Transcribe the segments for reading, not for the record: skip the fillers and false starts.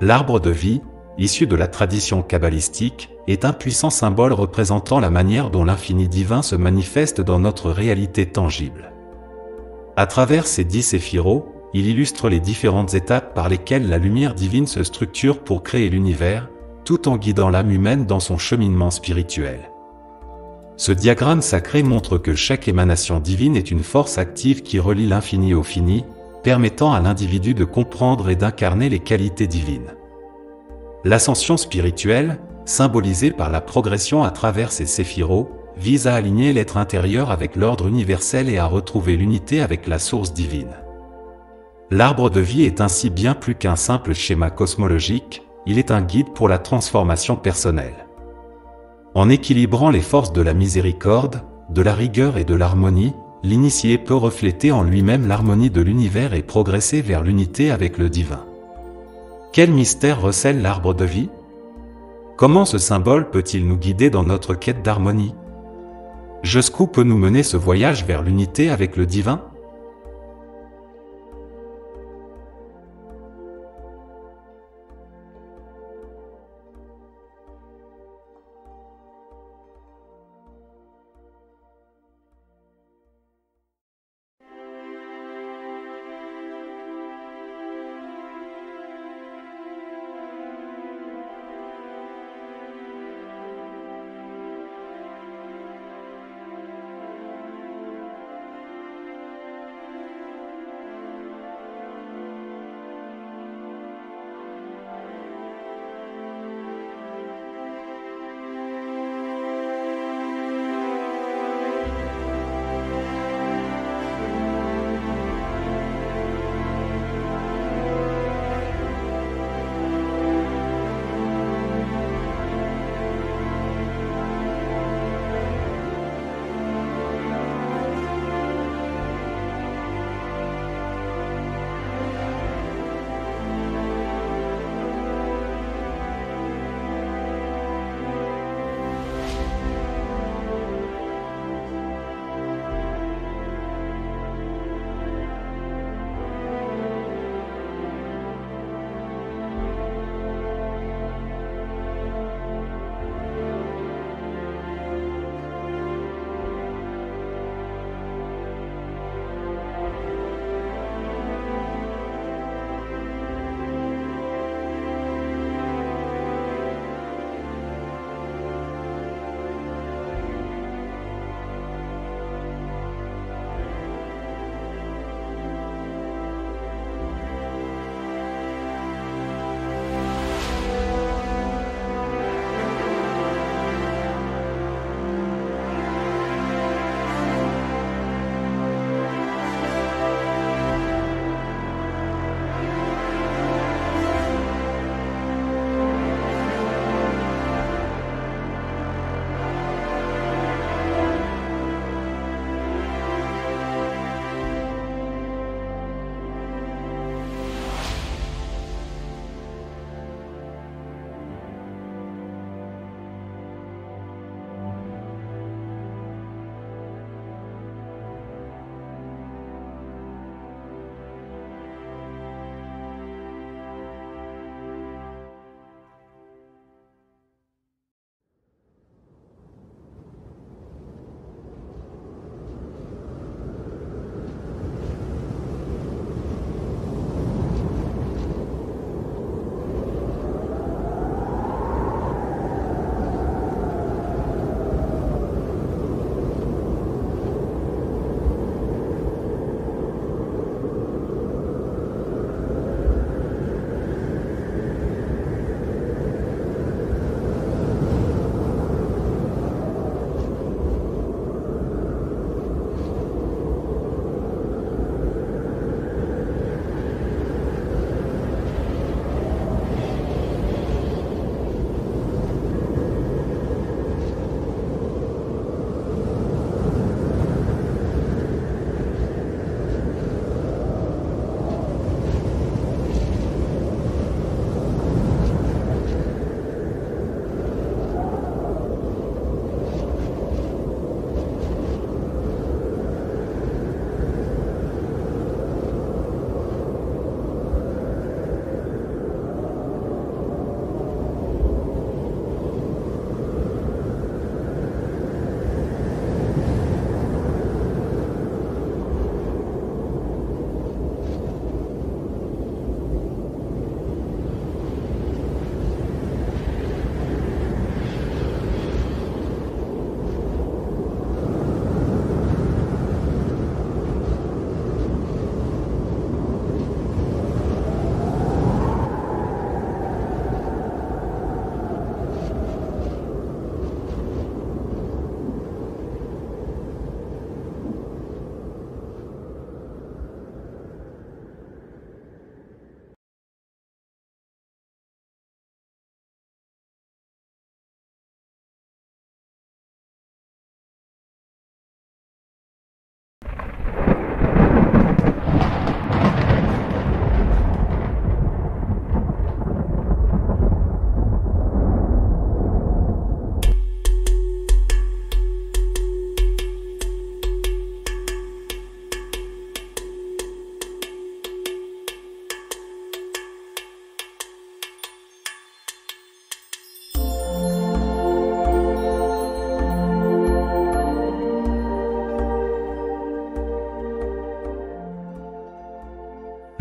L'arbre de vie, issu de la tradition kabbalistique, est un puissant symbole représentant la manière dont l'infini divin se manifeste dans notre réalité tangible. À travers ces 10 séphiros, il illustre les différentes étapes par lesquelles la lumière divine se structure pour créer l'univers, tout en guidant l'âme humaine dans son cheminement spirituel. Ce diagramme sacré montre que chaque émanation divine est une force active qui relie l'infini au fini, permettant à l'individu de comprendre et d'incarner les qualités divines. L'ascension spirituelle, symbolisée par la progression à travers ces séphiros, vise à aligner l'être intérieur avec l'ordre universel et à retrouver l'unité avec la source divine. L'arbre de vie est ainsi bien plus qu'un simple schéma cosmologique, il est un guide pour la transformation personnelle. En équilibrant les forces de la miséricorde, de la rigueur et de l'harmonie, l'initié peut refléter en lui-même l'harmonie de l'univers et progresser vers l'unité avec le divin. Quel mystère recèle l'arbre de vie? Comment ce symbole peut-il nous guider dans notre quête d'harmonie? Jusqu'où peut nous mener ce voyage vers l'unité avec le divin?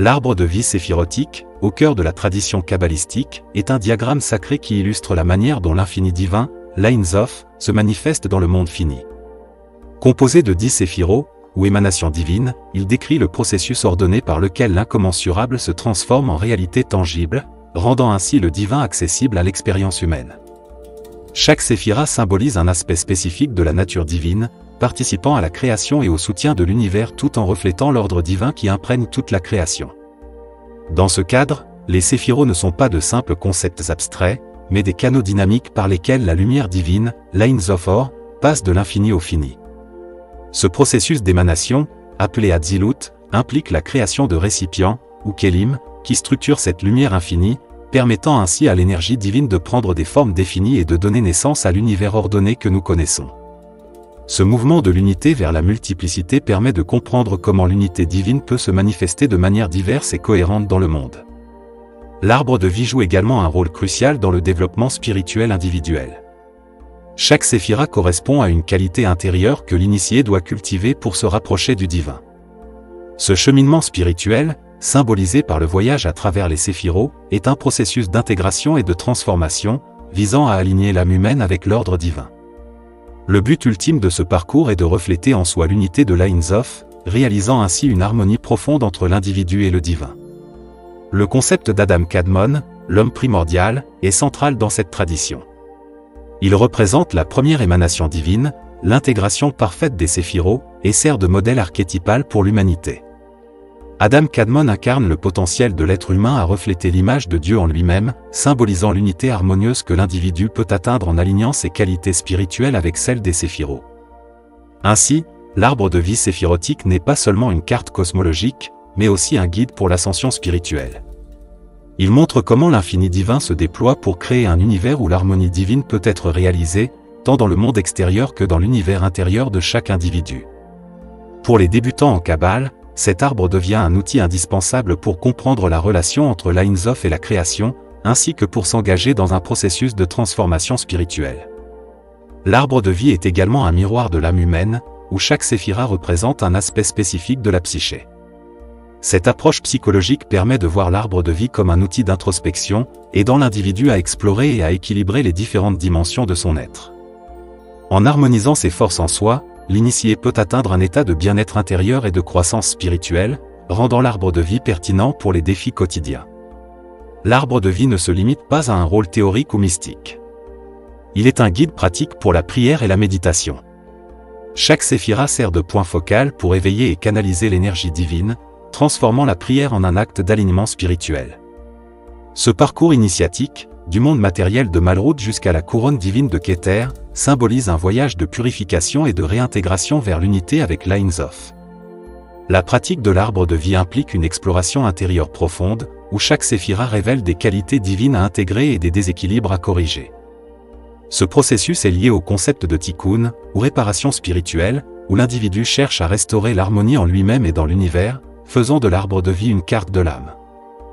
L'arbre de vie séphirotique, au cœur de la tradition kabbalistique, est un diagramme sacré qui illustre la manière dont l'infini divin, l'Ein Sof, se manifeste dans le monde fini. Composé de 10 séphiros, ou émanations divines, il décrit le processus ordonné par lequel l'incommensurable se transforme en réalité tangible, rendant ainsi le divin accessible à l'expérience humaine. Chaque séphira symbolise un aspect spécifique de la nature divine, participant à la création et au soutien de l'univers tout en reflétant l'ordre divin qui imprègne toute la création. Dans ce cadre, les séphiros ne sont pas de simples concepts abstraits, mais des canaux dynamiques par lesquels la lumière divine, l'Ein Sof Or, passe de l'infini au fini. Ce processus d'émanation, appelé Atzilut, implique la création de récipients, ou kelim, qui structurent cette lumière infinie, permettant ainsi à l'énergie divine de prendre des formes définies et de donner naissance à l'univers ordonné que nous connaissons. Ce mouvement de l'unité vers la multiplicité permet de comprendre comment l'unité divine peut se manifester de manière diverse et cohérente dans le monde. L'arbre de vie joue également un rôle crucial dans le développement spirituel individuel. Chaque séphira correspond à une qualité intérieure que l'initié doit cultiver pour se rapprocher du divin. Ce cheminement spirituel, symbolisé par le voyage à travers les séphiros, est un processus d'intégration et de transformation, visant à aligner l'âme humaine avec l'ordre divin. Le but ultime de ce parcours est de refléter en soi l'unité de l'Ein Sof, réalisant ainsi une harmonie profonde entre l'individu et le divin. Le concept d'Adam Kadmon, l'homme primordial, est central dans cette tradition. Il représente la première émanation divine, l'intégration parfaite des séphiros, et sert de modèle archétypal pour l'humanité. Adam Kadmon incarne le potentiel de l'être humain à refléter l'image de Dieu en lui-même, symbolisant l'unité harmonieuse que l'individu peut atteindre en alignant ses qualités spirituelles avec celles des séphiros. Ainsi, l'arbre de vie séphirotique n'est pas seulement une carte cosmologique, mais aussi un guide pour l'ascension spirituelle. Il montre comment l'infini divin se déploie pour créer un univers où l'harmonie divine peut être réalisée, tant dans le monde extérieur que dans l'univers intérieur de chaque individu. Pour les débutants en Kabbale, cet arbre devient un outil indispensable pour comprendre la relation entre l'Ein Sof et la création, ainsi que pour s'engager dans un processus de transformation spirituelle. L'arbre de vie est également un miroir de l'âme humaine, où chaque séphira représente un aspect spécifique de la psyché. Cette approche psychologique permet de voir l'arbre de vie comme un outil d'introspection, aidant l'individu à explorer et à équilibrer les différentes dimensions de son être. En harmonisant ses forces en soi, l'initié peut atteindre un état de bien-être intérieur et de croissance spirituelle, rendant l'arbre de vie pertinent pour les défis quotidiens. L'arbre de vie ne se limite pas à un rôle théorique ou mystique. Il est un guide pratique pour la prière et la méditation. Chaque séphira sert de point focal pour éveiller et canaliser l'énergie divine, transformant la prière en un acte d'alignement spirituel. Ce parcours initiatique, du monde matériel de Malrout jusqu'à la couronne divine de Keter, symbolise un voyage de purification et de réintégration vers l'unité avec l'Ein Sof. La pratique de l'arbre de vie implique une exploration intérieure profonde, où chaque séphira révèle des qualités divines à intégrer et des déséquilibres à corriger. Ce processus est lié au concept de tikkun, ou réparation spirituelle, où l'individu cherche à restaurer l'harmonie en lui-même et dans l'univers, faisant de l'arbre de vie une carte de l'âme.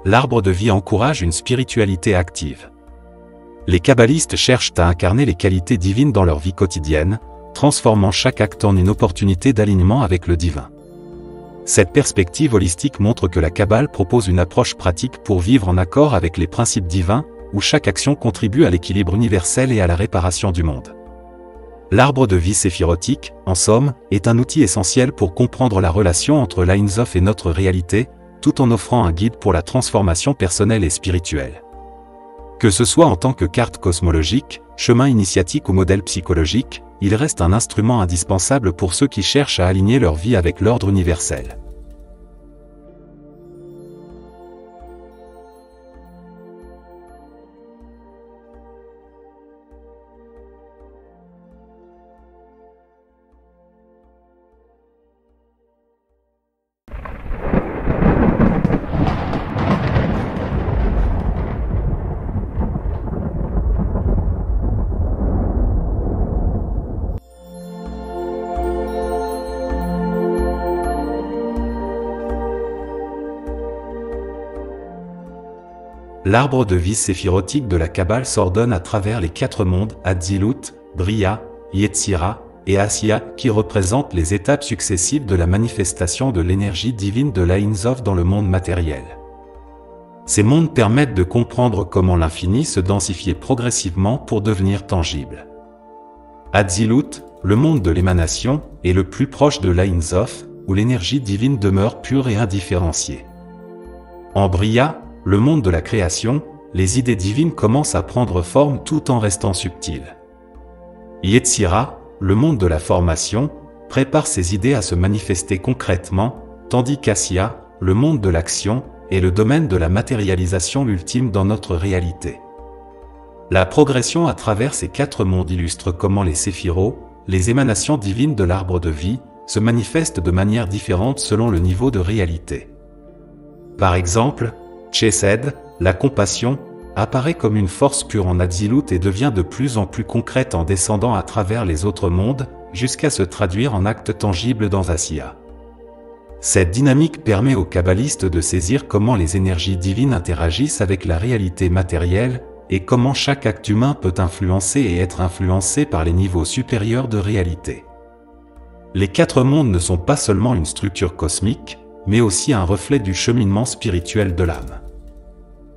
L'arbre de vie encourage une spiritualité active. Les kabbalistes cherchent à incarner les qualités divines dans leur vie quotidienne, transformant chaque acte en une opportunité d'alignement avec le divin. Cette perspective holistique montre que la Kabbale propose une approche pratique pour vivre en accord avec les principes divins, où chaque action contribue à l'équilibre universel et à la réparation du monde. L'arbre de vie séphirotique, en somme, est un outil essentiel pour comprendre la relation entre l'Ein Sof et notre réalité, tout en offrant un guide pour la transformation personnelle et spirituelle. Que ce soit en tant que carte cosmologique, chemin initiatique ou modèle psychologique, il reste un instrument indispensable pour ceux qui cherchent à aligner leur vie avec l'ordre universel. L'arbre de vie séphirotique de la Kabbale s'ordonne à travers les 4 mondes, Atzilut, Bria, Yetzira, et Asiya, qui représentent les étapes successives de la manifestation de l'énergie divine de l'Ain Sof dans le monde matériel. Ces mondes permettent de comprendre comment l'infini se densifiait progressivement pour devenir tangible. Atzilut, le monde de l'émanation, est le plus proche de l'Ain Sof, où l'énergie divine demeure pure et indifférenciée. En Bria, le monde de la création, les idées divines commencent à prendre forme tout en restant subtiles. Yetzira, le monde de la formation, prépare ces idées à se manifester concrètement, tandis qu'Asiya, le monde de l'action, est le domaine de la matérialisation ultime dans notre réalité. La progression à travers ces 4 mondes illustre comment les séphiros, les émanations divines de l'arbre de vie, se manifestent de manière différente selon le niveau de réalité. Par exemple, Chesed, la compassion, apparaît comme une force pure en Atzilut et devient de plus en plus concrète en descendant à travers les autres mondes, jusqu'à se traduire en actes tangibles dans Asiya. Cette dynamique permet aux kabbalistes de saisir comment les énergies divines interagissent avec la réalité matérielle, et comment chaque acte humain peut influencer et être influencé par les niveaux supérieurs de réalité. Les 4 mondes ne sont pas seulement une structure cosmique, mais aussi un reflet du cheminement spirituel de l'âme.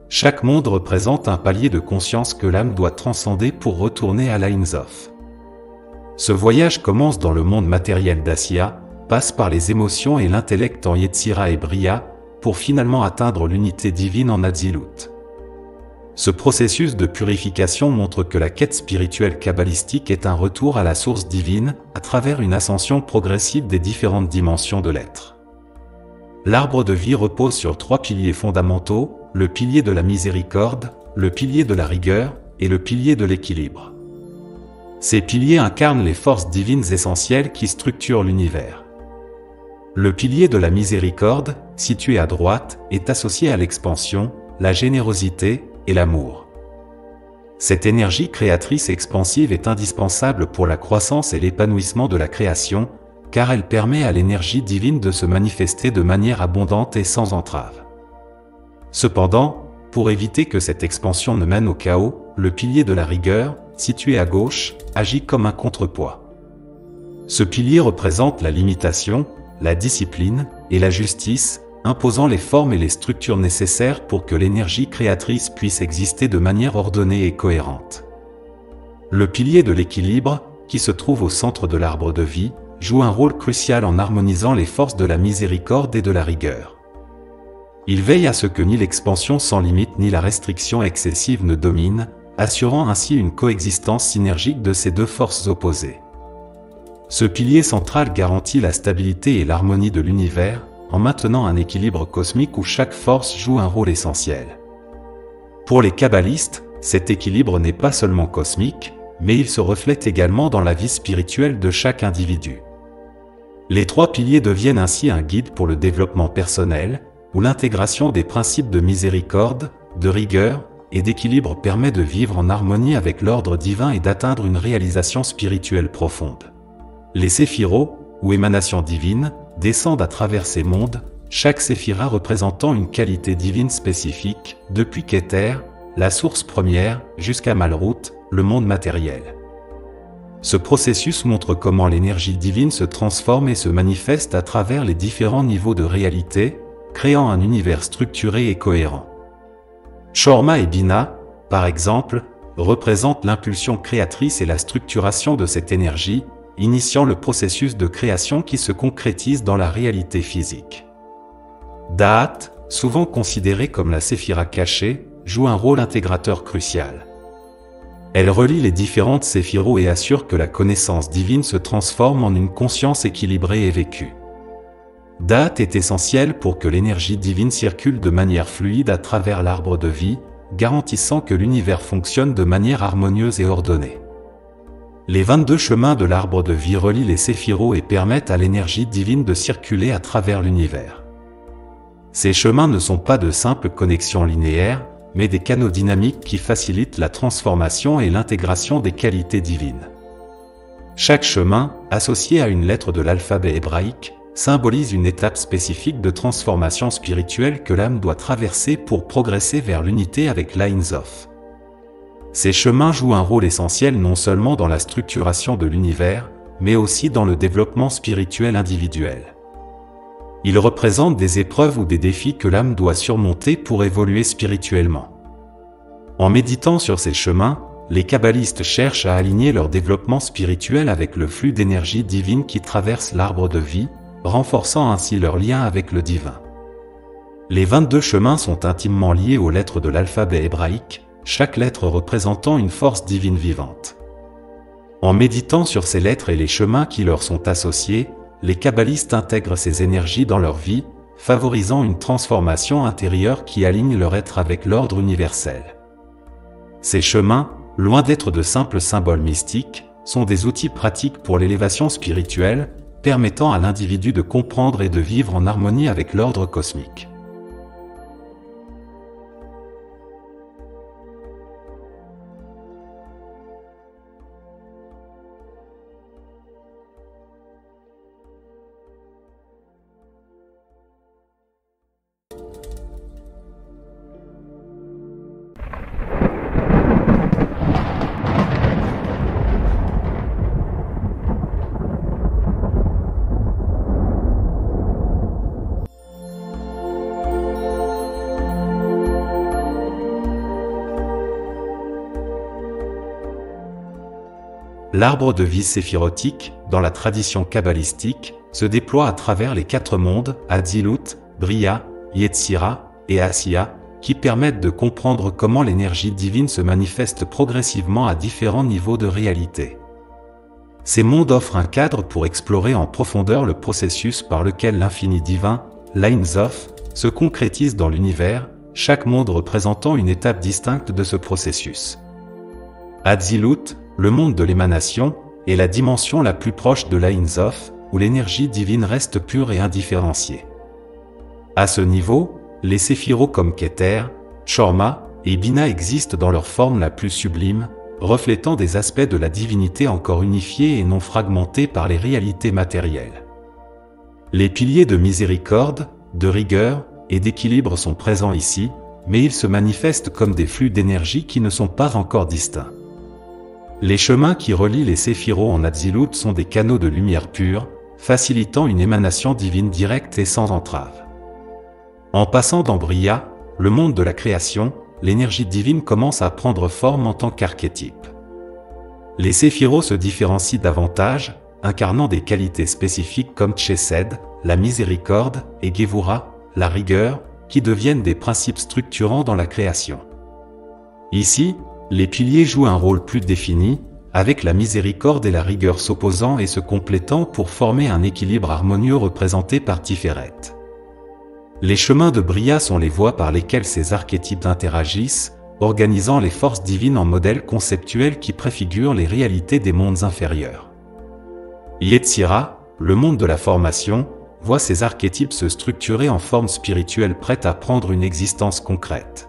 Chaque monde représente un palier de conscience que l'âme doit transcender pour retourner à l'Ain Sof. Ce voyage commence dans le monde matériel d'Asiya, passe par les émotions et l'intellect en Yetzira et Bria, pour finalement atteindre l'unité divine en Atzilut. Ce processus de purification montre que la quête spirituelle kabbalistique est un retour à la source divine, à travers une ascension progressive des différentes dimensions de l'être. L'arbre de vie repose sur 3 piliers fondamentaux, le pilier de la miséricorde, le pilier de la rigueur et le pilier de l'équilibre. Ces piliers incarnent les forces divines essentielles qui structurent l'univers. Le pilier de la miséricorde, situé à droite, est associé à l'expansion, la générosité et l'amour. Cette énergie créatrice expansive est indispensable pour la croissance et l'épanouissement de la création, car elle permet à l'énergie divine de se manifester de manière abondante et sans entrave. Cependant, pour éviter que cette expansion ne mène au chaos, le pilier de la rigueur, situé à gauche, agit comme un contrepoids. Ce pilier représente la limitation, la discipline et la justice, imposant les formes et les structures nécessaires pour que l'énergie créatrice puisse exister de manière ordonnée et cohérente. Le pilier de l'équilibre, qui se trouve au centre de l'arbre de vie, joue un rôle crucial en harmonisant les forces de la miséricorde et de la rigueur. Il veille à ce que ni l'expansion sans limite ni la restriction excessive ne dominent, assurant ainsi une coexistence synergique de ces 2 forces opposées. Ce pilier central garantit la stabilité et l'harmonie de l'univers, en maintenant un équilibre cosmique où chaque force joue un rôle essentiel. Pour les kabbalistes, cet équilibre n'est pas seulement cosmique, mais il se reflète également dans la vie spirituelle de chaque individu. Les 3 piliers deviennent ainsi un guide pour le développement personnel, où l'intégration des principes de miséricorde, de rigueur et d'équilibre permet de vivre en harmonie avec l'ordre divin et d'atteindre une réalisation spirituelle profonde. Les séphiros, ou émanations divines, descendent à travers ces mondes, chaque séphira représentant une qualité divine spécifique, depuis Keter, la source première, jusqu'à Malrout, le monde matériel. Ce processus montre comment l'énergie divine se transforme et se manifeste à travers les différents niveaux de réalité, créant un univers structuré et cohérent. Chorma et Bina, par exemple, représentent l'impulsion créatrice et la structuration de cette énergie, initiant le processus de création qui se concrétise dans la réalité physique. Da'at, souvent considérée comme la séphira cachée, joue un rôle intégrateur crucial. Elle relie les différentes séphiros et assure que la connaissance divine se transforme en une conscience équilibrée et vécue. Da'at est essentielle pour que l'énergie divine circule de manière fluide à travers l'arbre de vie, garantissant que l'univers fonctionne de manière harmonieuse et ordonnée. Les 22 chemins de l'arbre de vie relient les séphiros et permettent à l'énergie divine de circuler à travers l'univers. Ces chemins ne sont pas de simples connexions linéaires, mais des canaux dynamiques qui facilitent la transformation et l'intégration des qualités divines. Chaque chemin, associé à une lettre de l'alphabet hébraïque, symbolise une étape spécifique de transformation spirituelle que l'âme doit traverser pour progresser vers l'unité avec l'Ain Sof. Ces chemins jouent un rôle essentiel non seulement dans la structuration de l'univers, mais aussi dans le développement spirituel individuel. Ils représentent des épreuves ou des défis que l'âme doit surmonter pour évoluer spirituellement. En méditant sur ces chemins, les kabbalistes cherchent à aligner leur développement spirituel avec le flux d'énergie divine qui traverse l'arbre de vie, renforçant ainsi leur lien avec le divin. Les 22 chemins sont intimement liés aux lettres de l'alphabet hébraïque, chaque lettre représentant une force divine vivante. En méditant sur ces lettres et les chemins qui leur sont associés, les kabbalistes intègrent ces énergies dans leur vie, favorisant une transformation intérieure qui aligne leur être avec l'ordre universel. Ces chemins, loin d'être de simples symboles mystiques, sont des outils pratiques pour l'élévation spirituelle, permettant à l'individu de comprendre et de vivre en harmonie avec l'ordre cosmique. L'arbre de vie séphirotique, dans la tradition kabbalistique, se déploie à travers les 4 mondes, Atzilut, Bria, Yetzira et Asiya, qui permettent de comprendre comment l'énergie divine se manifeste progressivement à différents niveaux de réalité. Ces mondes offrent un cadre pour explorer en profondeur le processus par lequel l'infini divin, l'Ein Sof, se concrétise dans l'univers, chaque monde représentant une étape distincte de ce processus. Atzilut, le monde de l'émanation, est la dimension la plus proche de l'Ein Sof, où l'énergie divine reste pure et indifférenciée. À ce niveau, les séphiros comme Keter, Chorma et Bina existent dans leur forme la plus sublime, reflétant des aspects de la divinité encore unifiés et non fragmentés par les réalités matérielles. Les piliers de miséricorde, de rigueur et d'équilibre sont présents ici, mais ils se manifestent comme des flux d'énergie qui ne sont pas encore distincts. Les chemins qui relient les séphiros en Atzilut sont des canaux de lumière pure, facilitant une émanation divine directe et sans entrave. En passant dans Bria, le monde de la création, l'énergie divine commence à prendre forme en tant qu'archétype. Les séphiros se différencient davantage, incarnant des qualités spécifiques comme Chesed, la miséricorde, et Gevura, la rigueur, qui deviennent des principes structurants dans la création. Ici, les piliers jouent un rôle plus défini, avec la miséricorde et la rigueur s'opposant et se complétant pour former un équilibre harmonieux représenté par Tiferet. Les chemins de Bria sont les voies par lesquelles ces archétypes interagissent, organisant les forces divines en modèles conceptuels qui préfigurent les réalités des mondes inférieurs. Yetzira, le monde de la formation, voit ces archétypes se structurer en formes spirituelles prêtes à prendre une existence concrète.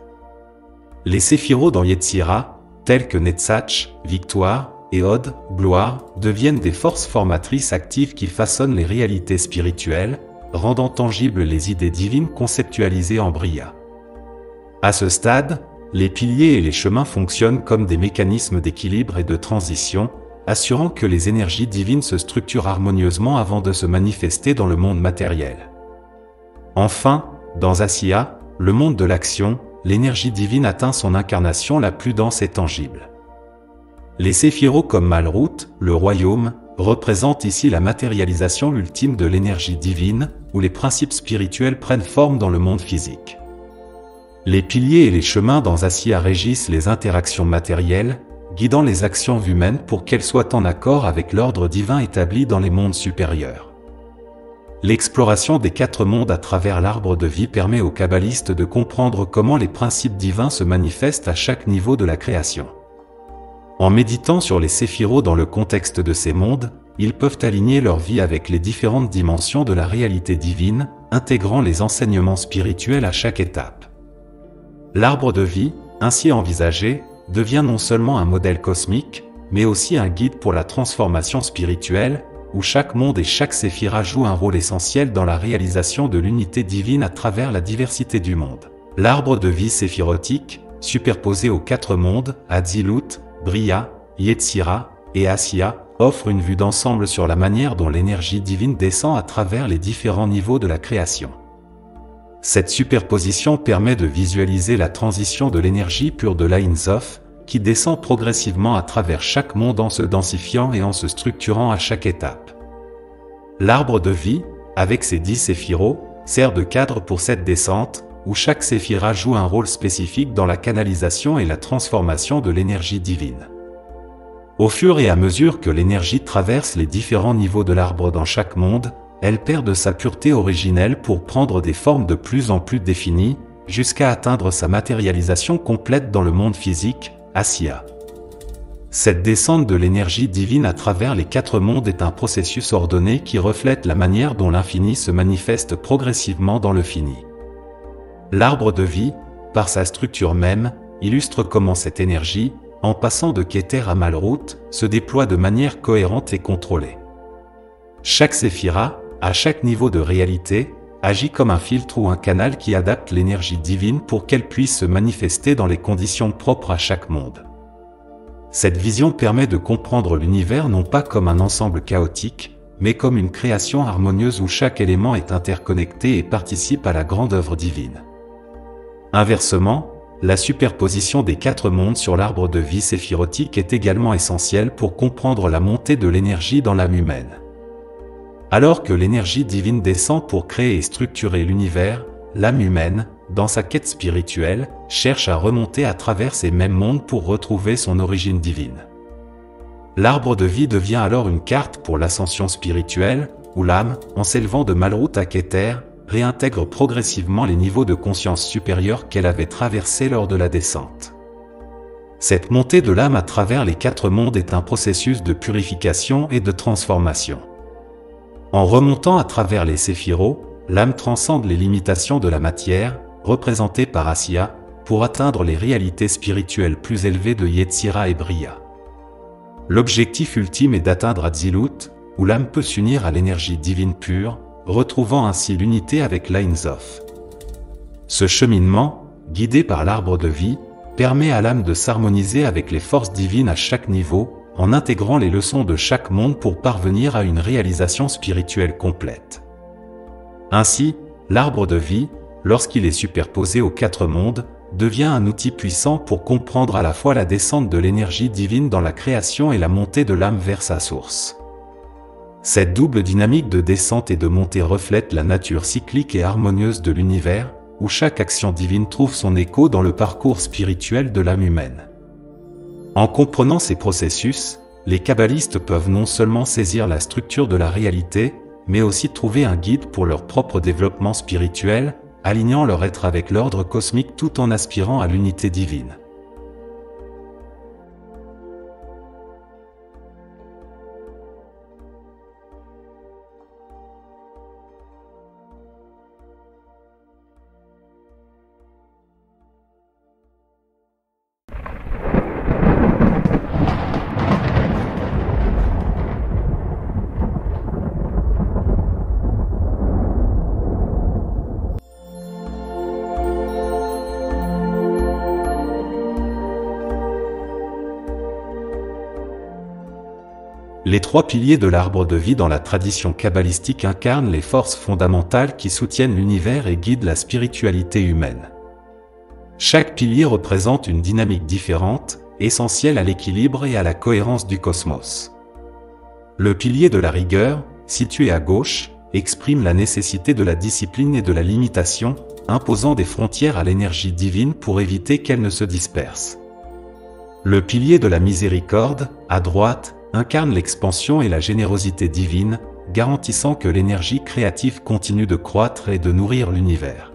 Les séphiros dans Yetzira, tels que Netzach, victoire, et Hod, gloire, deviennent des forces formatrices actives qui façonnent les réalités spirituelles, rendant tangibles les idées divines conceptualisées en Bria. À ce stade, les piliers et les chemins fonctionnent comme des mécanismes d'équilibre et de transition, assurant que les énergies divines se structurent harmonieusement avant de se manifester dans le monde matériel. Enfin, dans Asiya, le monde de l'action, l'énergie divine atteint son incarnation la plus dense et tangible. Les séphiros comme Malrout, le royaume, représentent ici la matérialisation ultime de l'énergie divine, où les principes spirituels prennent forme dans le monde physique. Les piliers et les chemins dans Asiya régissent les interactions matérielles, guidant les actions humaines pour qu'elles soient en accord avec l'ordre divin établi dans les mondes supérieurs. L'exploration des 4 mondes à travers l'arbre de vie permet aux kabbalistes de comprendre comment les principes divins se manifestent à chaque niveau de la création. En méditant sur les séphiros dans le contexte de ces mondes, ils peuvent aligner leur vie avec les différentes dimensions de la réalité divine, intégrant les enseignements spirituels à chaque étape. L'arbre de vie, ainsi envisagé, devient non seulement un modèle cosmique, mais aussi un guide pour la transformation spirituelle, où chaque monde et chaque séphira jouent un rôle essentiel dans la réalisation de l'unité divine à travers la diversité du monde. L'arbre de vie séphirotique, superposé aux 4 mondes, Atzilut, Bria, Yetzira et Asiya, offre une vue d'ensemble sur la manière dont l'énergie divine descend à travers les différents niveaux de la création. Cette superposition permet de visualiser la transition de l'énergie pure de l'Ain Sof, qui descend progressivement à travers chaque monde en se densifiant et en se structurant à chaque étape. L'arbre de vie, avec ses 10 séphiros, sert de cadre pour cette descente, où chaque séphira joue un rôle spécifique dans la canalisation et la transformation de l'énergie divine. Au fur et à mesure que l'énergie traverse les différents niveaux de l'arbre dans chaque monde, elle perd de sa pureté originelle pour prendre des formes de plus en plus définies, jusqu'à atteindre sa matérialisation complète dans le monde physique, Asiya. Cette descente de l'énergie divine à travers les 4 mondes est un processus ordonné qui reflète la manière dont l'infini se manifeste progressivement dans le fini. L'arbre de vie, par sa structure même, illustre comment cette énergie, en passant de Keter à Malrout, se déploie de manière cohérente et contrôlée. Chaque séphira, à chaque niveau de réalité, agit comme un filtre ou un canal qui adapte l'énergie divine pour qu'elle puisse se manifester dans les conditions propres à chaque monde. Cette vision permet de comprendre l'univers non pas comme un ensemble chaotique, mais comme une création harmonieuse où chaque élément est interconnecté et participe à la grande œuvre divine. Inversement, la superposition des 4 mondes sur l'arbre de vie séphirotique est également essentielle pour comprendre la montée de l'énergie dans l'âme humaine. Alors que l'énergie divine descend pour créer et structurer l'univers, l'âme humaine, dans sa quête spirituelle, cherche à remonter à travers ces mêmes mondes pour retrouver son origine divine. L'arbre de vie devient alors une carte pour l'ascension spirituelle, où l'âme, en s'élevant de Malrout à Keter, réintègre progressivement les niveaux de conscience supérieurs qu'elle avait traversés lors de la descente. Cette montée de l'âme à travers les 4 mondes est un processus de purification et de transformation. En remontant à travers les séphiros, l'âme transcende les limitations de la matière, représentée par Asiya, pour atteindre les réalités spirituelles plus élevées de Yetzira et Bria. L'objectif ultime est d'atteindre Atzilut, où l'âme peut s'unir à l'énergie divine pure, retrouvant ainsi l'unité avec l'Ain Sof. Ce cheminement, guidé par l'arbre de vie, permet à l'âme de s'harmoniser avec les forces divines à chaque niveau, en intégrant les leçons de chaque monde pour parvenir à une réalisation spirituelle complète. Ainsi, l'arbre de vie, lorsqu'il est superposé aux 4 mondes, devient un outil puissant pour comprendre à la fois la descente de l'énergie divine dans la création et la montée de l'âme vers sa source. Cette double dynamique de descente et de montée reflète la nature cyclique et harmonieuse de l'univers, où chaque action divine trouve son écho dans le parcours spirituel de l'âme humaine. En comprenant ces processus, les kabbalistes peuvent non seulement saisir la structure de la réalité, mais aussi trouver un guide pour leur propre développement spirituel, alignant leur être avec l'ordre cosmique tout en aspirant à l'unité divine. Les 3 piliers de l'arbre de vie dans la tradition kabbalistique incarnent les forces fondamentales qui soutiennent l'univers et guident la spiritualité humaine. Chaque pilier représente une dynamique différente, essentielle à l'équilibre et à la cohérence du cosmos. Le pilier de la rigueur, situé à gauche, exprime la nécessité de la discipline et de la limitation, imposant des frontières à l'énergie divine pour éviter qu'elle ne se disperse. Le pilier de la miséricorde, à droite, incarne l'expansion et la générosité divine, garantissant que l'énergie créative continue de croître et de nourrir l'univers.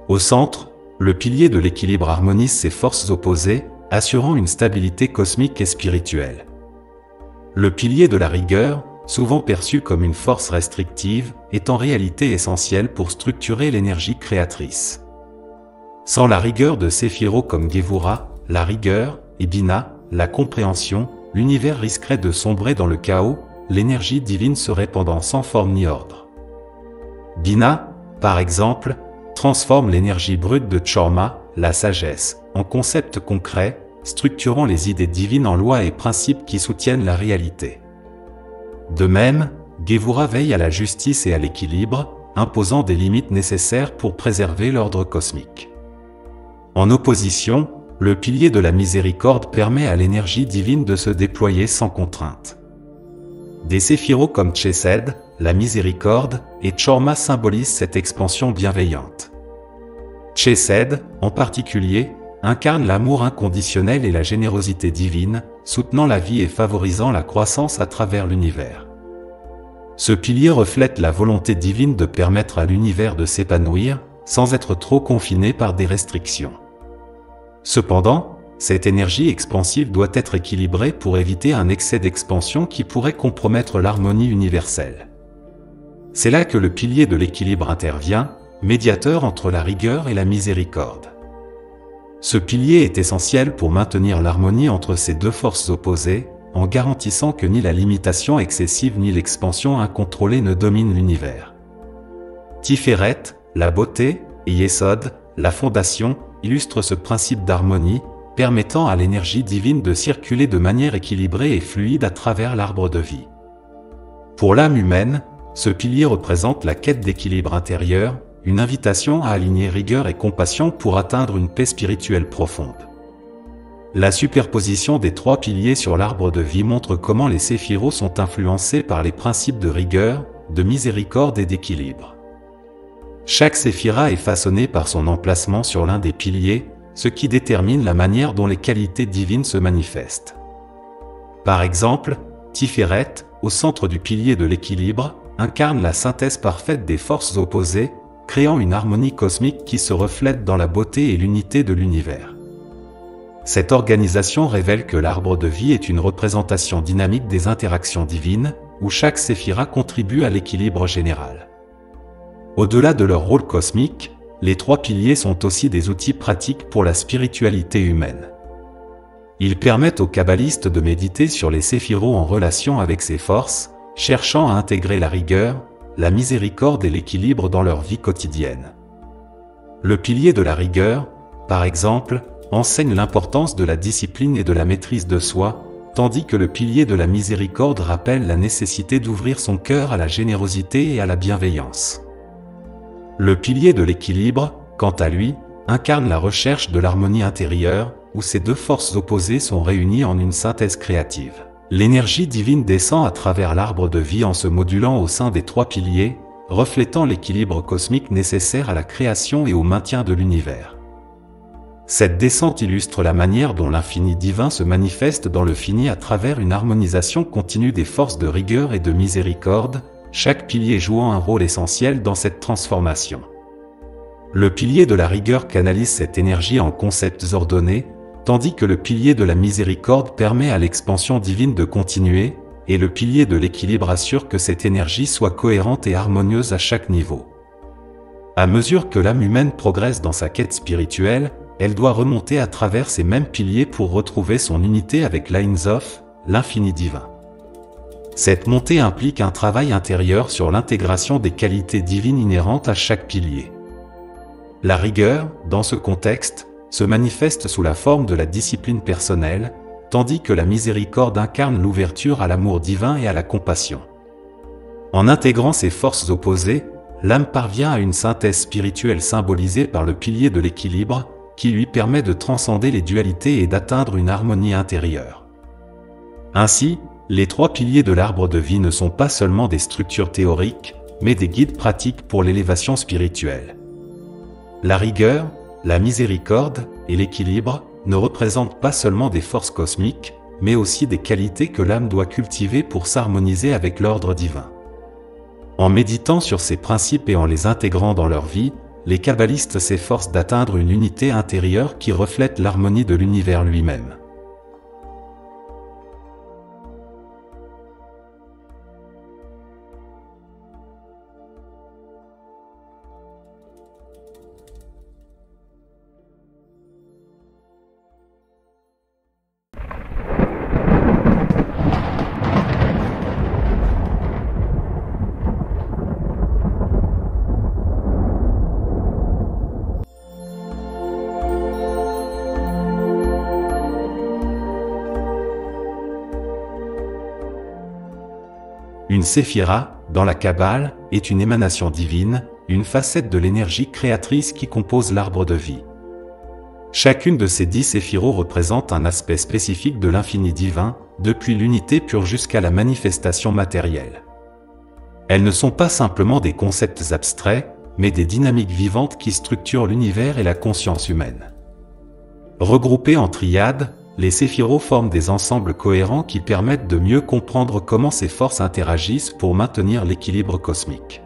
Au centre, le pilier de l'équilibre harmonise ces forces opposées, assurant une stabilité cosmique et spirituelle. Le pilier de la rigueur, souvent perçu comme une force restrictive, est en réalité essentiel pour structurer l'énergie créatrice. Sans la rigueur de Séphiro comme Gevura, la rigueur, et Bina, la compréhension, l'univers risquerait de sombrer dans le chaos, l'énergie divine se répandant sans forme ni ordre. Bina, par exemple, transforme l'énergie brute de Chorma, la sagesse, en concept concret, structurant les idées divines en lois et principes qui soutiennent la réalité. De même, Gevura veille à la justice et à l'équilibre, imposant des limites nécessaires pour préserver l'ordre cosmique. En opposition, le pilier de la miséricorde permet à l'énergie divine de se déployer sans contrainte. Des séphiros comme Chesed, la miséricorde, et Chorma symbolisent cette expansion bienveillante. Chesed, en particulier, incarne l'amour inconditionnel et la générosité divine, soutenant la vie et favorisant la croissance à travers l'univers. Ce pilier reflète la volonté divine de permettre à l'univers de s'épanouir, sans être trop confiné par des restrictions. Cependant, cette énergie expansive doit être équilibrée pour éviter un excès d'expansion qui pourrait compromettre l'harmonie universelle. C'est là que le pilier de l'équilibre intervient, médiateur entre la rigueur et la miséricorde. Ce pilier est essentiel pour maintenir l'harmonie entre ces deux forces opposées, en garantissant que ni la limitation excessive ni l'expansion incontrôlée ne dominent l'univers. Tiferet, la beauté, et Yesod, la fondation, illustrent ce principe d'harmonie, permettant à l'énergie divine de circuler de manière équilibrée et fluide à travers l'arbre de vie. Pour l'âme humaine, ce pilier représente la quête d'équilibre intérieur, une invitation à aligner rigueur et compassion pour atteindre une paix spirituelle profonde. La superposition des trois piliers sur l'arbre de vie montre comment les séphiros sont influencés par les principes de rigueur, de miséricorde et d'équilibre. Chaque séphira est façonnée par son emplacement sur l'un des piliers, ce qui détermine la manière dont les qualités divines se manifestent. Par exemple, Tiferet, au centre du pilier de l'équilibre, incarne la synthèse parfaite des forces opposées, créant une harmonie cosmique qui se reflète dans la beauté et l'unité de l'univers. Cette organisation révèle que l'arbre de vie est une représentation dynamique des interactions divines, où chaque séphira contribue à l'équilibre général. Au-delà de leur rôle cosmique, les trois piliers sont aussi des outils pratiques pour la spiritualité humaine. Ils permettent aux kabbalistes de méditer sur les séphiros en relation avec ces forces, cherchant à intégrer la rigueur, la miséricorde et l'équilibre dans leur vie quotidienne. Le pilier de la rigueur, par exemple, enseigne l'importance de la discipline et de la maîtrise de soi, tandis que le pilier de la miséricorde rappelle la nécessité d'ouvrir son cœur à la générosité et à la bienveillance. Le pilier de l'équilibre, quant à lui, incarne la recherche de l'harmonie intérieure, où ces deux forces opposées sont réunies en une synthèse créative. L'énergie divine descend à travers l'arbre de vie en se modulant au sein des trois piliers, reflétant l'équilibre cosmique nécessaire à la création et au maintien de l'univers. Cette descente illustre la manière dont l'infini divin se manifeste dans le fini à travers une harmonisation continue des forces de rigueur et de miséricorde, chaque pilier jouant un rôle essentiel dans cette transformation. Le pilier de la rigueur canalise cette énergie en concepts ordonnés, tandis que le pilier de la miséricorde permet à l'expansion divine de continuer, et le pilier de l'équilibre assure que cette énergie soit cohérente et harmonieuse à chaque niveau. À mesure que l'âme humaine progresse dans sa quête spirituelle, elle doit remonter à travers ces mêmes piliers pour retrouver son unité avec l'Ein Sof, l'infini divin. Cette montée implique un travail intérieur sur l'intégration des qualités divines inhérentes à chaque pilier. La rigueur, dans ce contexte, se manifeste sous la forme de la discipline personnelle, tandis que la miséricorde incarne l'ouverture à l'amour divin et à la compassion. En intégrant ces forces opposées, l'âme parvient à une synthèse spirituelle symbolisée par le pilier de l'équilibre, qui lui permet de transcender les dualités et d'atteindre une harmonie intérieure. Ainsi, les trois piliers de l'arbre de vie ne sont pas seulement des structures théoriques, mais des guides pratiques pour l'élévation spirituelle. La rigueur, la miséricorde et l'équilibre ne représentent pas seulement des forces cosmiques, mais aussi des qualités que l'âme doit cultiver pour s'harmoniser avec l'ordre divin. En méditant sur ces principes et en les intégrant dans leur vie, les kabbalistes s'efforcent d'atteindre une unité intérieure qui reflète l'harmonie de l'univers lui-même. Une séphira, dans la Kabbale, est une émanation divine, une facette de l'énergie créatrice qui compose l'arbre de vie. Chacune de ces 10 séphiros représente un aspect spécifique de l'infini divin, depuis l'unité pure jusqu'à la manifestation matérielle. Elles ne sont pas simplement des concepts abstraits, mais des dynamiques vivantes qui structurent l'univers et la conscience humaine. Regroupées en triades, les séphiros forment des ensembles cohérents qui permettent de mieux comprendre comment ces forces interagissent pour maintenir l'équilibre cosmique.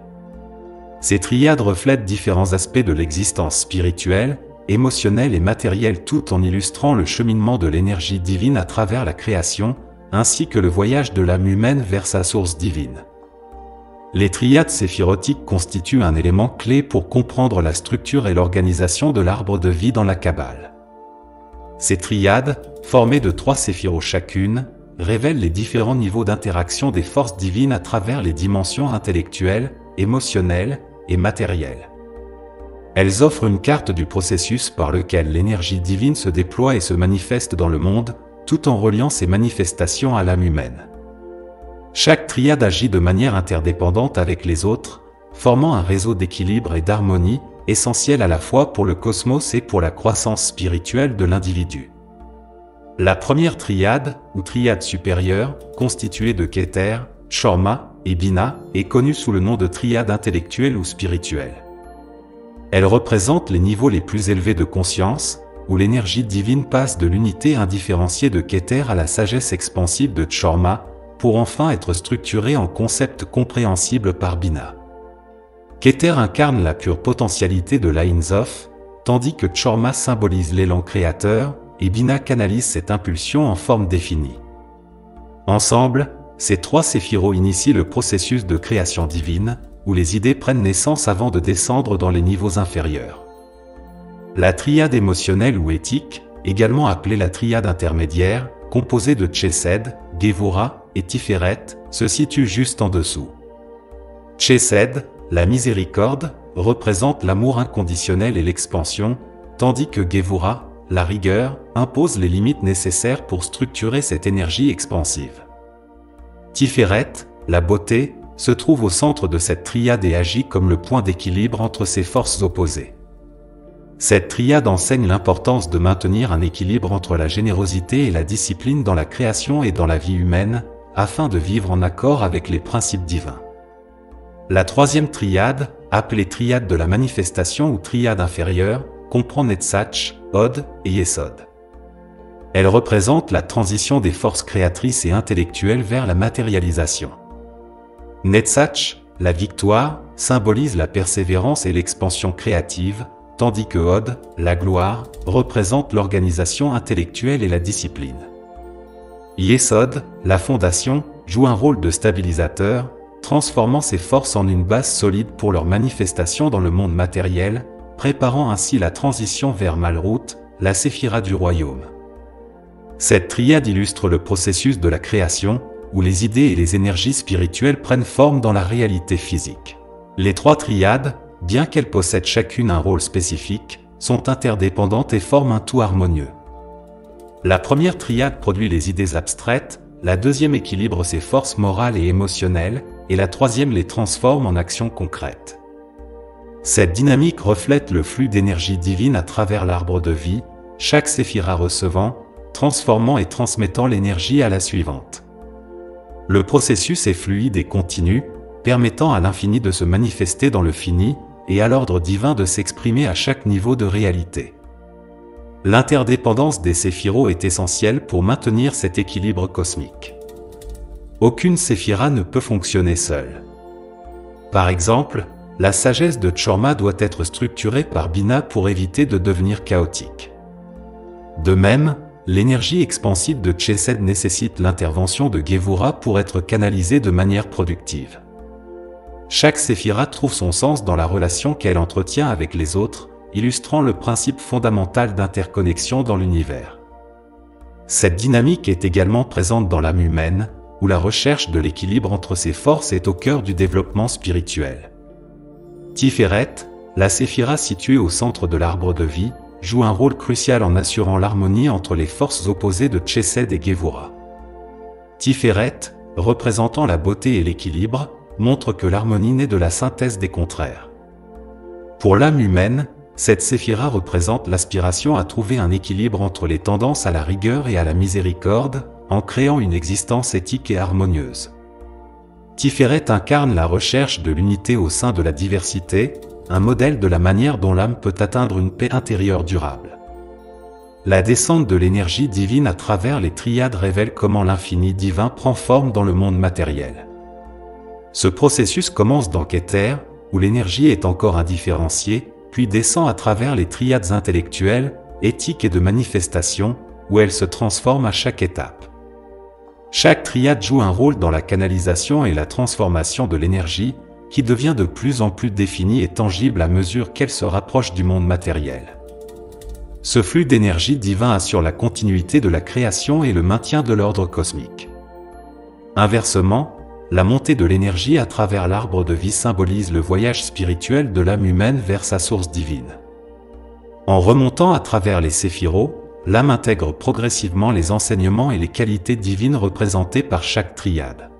Ces triades reflètent différents aspects de l'existence spirituelle, émotionnelle et matérielle, tout en illustrant le cheminement de l'énergie divine à travers la création, ainsi que le voyage de l'âme humaine vers sa source divine. Les triades séphirotiques constituent un élément clé pour comprendre la structure et l'organisation de l'arbre de vie dans la Kabbale. Ces triades, formées de 3 séphiros chacune, révèlent les différents niveaux d'interaction des forces divines à travers les dimensions intellectuelles, émotionnelles et matérielles. Elles offrent une carte du processus par lequel l'énergie divine se déploie et se manifeste dans le monde, tout en reliant ces manifestations à l'âme humaine. Chaque triade agit de manière interdépendante avec les autres, formant un réseau d'équilibre et d'harmonie, essentiel à la fois pour le cosmos et pour la croissance spirituelle de l'individu. La première triade, ou triade supérieure, constituée de Keter, Chorma et Bina, est connue sous le nom de triade intellectuelle ou spirituelle. Elle représente les niveaux les plus élevés de conscience, où l'énergie divine passe de l'unité indifférenciée de Keter à la sagesse expansive de Chorma, pour enfin être structurée en concepts compréhensibles par Bina. Keter incarne la pure potentialité de l'Ain Sof, tandis que Chorma symbolise l'élan créateur, et Bina canalise cette impulsion en forme définie. Ensemble, ces 3 séphiros initient le processus de création divine, où les idées prennent naissance avant de descendre dans les niveaux inférieurs. La triade émotionnelle ou éthique, également appelée la triade intermédiaire, composée de Chesed, Gevura et Tiferet, se situe juste en dessous. Chesed, la miséricorde, représente l'amour inconditionnel et l'expansion, tandis que Gevura, la rigueur, impose les limites nécessaires pour structurer cette énergie expansive. Tiferet, la beauté, se trouve au centre de cette triade et agit comme le point d'équilibre entre ces forces opposées. Cette triade enseigne l'importance de maintenir un équilibre entre la générosité et la discipline dans la création et dans la vie humaine, afin de vivre en accord avec les principes divins. La troisième triade, appelée triade de la manifestation ou triade inférieure, comprend Netzach, Hod et Yesod. Elle représente la transition des forces créatrices et intellectuelles vers la matérialisation. Netzach, la victoire, symbolise la persévérance et l'expansion créative, tandis que Hod, la gloire, représente l'organisation intellectuelle et la discipline. Yesod, la fondation, joue un rôle de stabilisateur, transformant ces forces en une base solide pour leur manifestation dans le monde matériel, préparant ainsi la transition vers Malrout, la séphira du royaume. Cette triade illustre le processus de la création, où les idées et les énergies spirituelles prennent forme dans la réalité physique. Les 3 triades, bien qu'elles possèdent chacune un rôle spécifique, sont interdépendantes et forment un tout harmonieux. La première triade produit les idées abstraites, la deuxième équilibre ses forces morales et émotionnelles, et la troisième les transforme en actions concrètes. Cette dynamique reflète le flux d'énergie divine à travers l'arbre de vie, chaque séphira recevant, transformant et transmettant l'énergie à la suivante. Le processus est fluide et continu, permettant à l'infini de se manifester dans le fini, et à l'ordre divin de s'exprimer à chaque niveau de réalité. L'interdépendance des séphiros est essentielle pour maintenir cet équilibre cosmique. Aucune séphira ne peut fonctionner seule. Par exemple, la sagesse de Chorma doit être structurée par Bina pour éviter de devenir chaotique. De même, l'énergie expansive de Chesed nécessite l'intervention de Gevura pour être canalisée de manière productive. Chaque séphira trouve son sens dans la relation qu'elle entretient avec les autres, illustrant le principe fondamental d'interconnexion dans l'univers. Cette dynamique est également présente dans l'âme humaine, où la recherche de l'équilibre entre ces forces est au cœur du développement spirituel. Tiferet, la séphira située au centre de l'arbre de vie, joue un rôle crucial en assurant l'harmonie entre les forces opposées de Chesed et Gevura. Tiferet, représentant la beauté et l'équilibre, montre que l'harmonie naît de la synthèse des contraires. Pour l'âme humaine, cette séphira représente l'aspiration à trouver un équilibre entre les tendances à la rigueur et à la miséricorde, en créant une existence éthique et harmonieuse. Tiferet incarne la recherche de l'unité au sein de la diversité, un modèle de la manière dont l'âme peut atteindre une paix intérieure durable. La descente de l'énergie divine à travers les triades révèle comment l'infini divin prend forme dans le monde matériel. Ce processus commence dans Keter, où l'énergie est encore indifférenciée, puis descend à travers les triades intellectuelles, éthiques et de manifestation, où elle se transforme à chaque étape. Chaque triade joue un rôle dans la canalisation et la transformation de l'énergie, qui devient de plus en plus définie et tangible à mesure qu'elle se rapproche du monde matériel. Ce flux d'énergie divin assure la continuité de la création et le maintien de l'ordre cosmique. Inversement, la montée de l'énergie à travers l'arbre de vie symbolise le voyage spirituel de l'âme humaine vers sa source divine. En remontant à travers les séphiros, l'âme intègre progressivement les enseignements et les qualités divines représentées par chaque triade.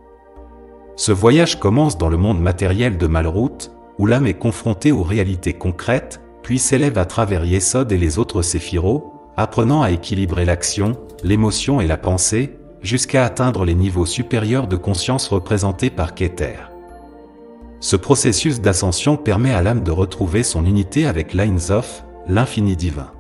Ce voyage commence dans le monde matériel de Malrout, où l'âme est confrontée aux réalités concrètes, puis s'élève à travers Yesod et les autres séphiros, apprenant à équilibrer l'action, l'émotion et la pensée, jusqu'à atteindre les niveaux supérieurs de conscience représentés par Keter. Ce processus d'ascension permet à l'âme de retrouver son unité avec l'Ein Sof, l'infini divin.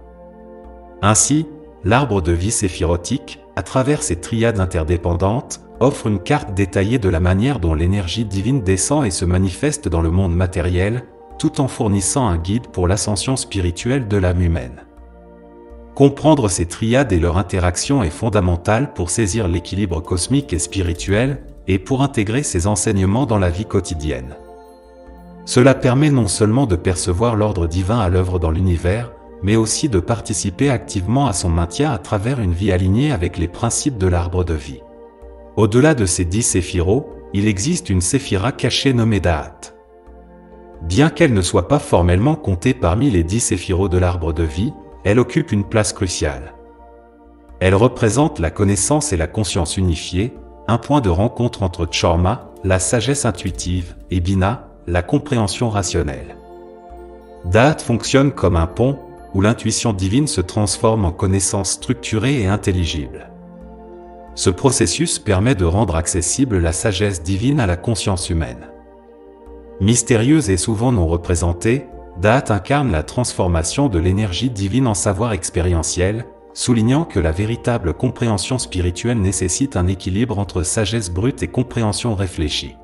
Ainsi, l'arbre de vie séphirotique, à travers ses triades interdépendantes, offre une carte détaillée de la manière dont l'énergie divine descend et se manifeste dans le monde matériel, tout en fournissant un guide pour l'ascension spirituelle de l'âme humaine. Comprendre ces triades et leur interaction est fondamental pour saisir l'équilibre cosmique et spirituel, et pour intégrer ces enseignements dans la vie quotidienne. Cela permet non seulement de percevoir l'ordre divin à l'œuvre dans l'univers, mais aussi de participer activement à son maintien à travers une vie alignée avec les principes de l'arbre de vie. Au-delà de ces 10 séphiros, il existe une séphira cachée nommée Da'at. Bien qu'elle ne soit pas formellement comptée parmi les 10 séphiros de l'arbre de vie, elle occupe une place cruciale. Elle représente la connaissance et la conscience unifiée, un point de rencontre entre Chorma, la sagesse intuitive, et Bina, la compréhension rationnelle. Da'at fonctionne comme un pont, où l'intuition divine se transforme en connaissance structurée et intelligible. Ce processus permet de rendre accessible la sagesse divine à la conscience humaine. Mystérieuse et souvent non représentée, Da'at incarne la transformation de l'énergie divine en savoir expérientiel, soulignant que la véritable compréhension spirituelle nécessite un équilibre entre sagesse brute et compréhension réfléchie.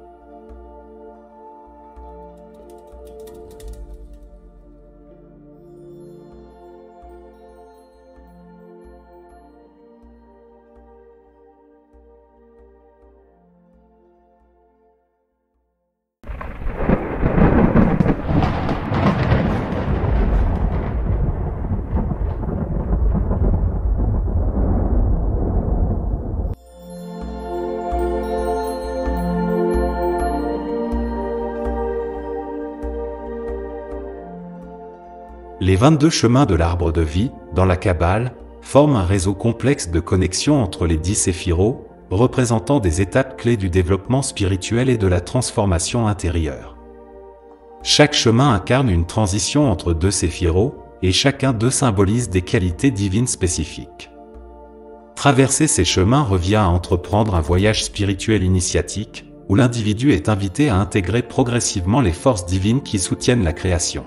Les 22 chemins de l'arbre de vie, dans la Kabbale, forment un réseau complexe de connexions entre les 10 séphiros, représentant des étapes clés du développement spirituel et de la transformation intérieure. Chaque chemin incarne une transition entre 2 séphiros, et chacun d'eux symbolise des qualités divines spécifiques. Traverser ces chemins revient à entreprendre un voyage spirituel initiatique, où l'individu est invité à intégrer progressivement les forces divines qui soutiennent la création.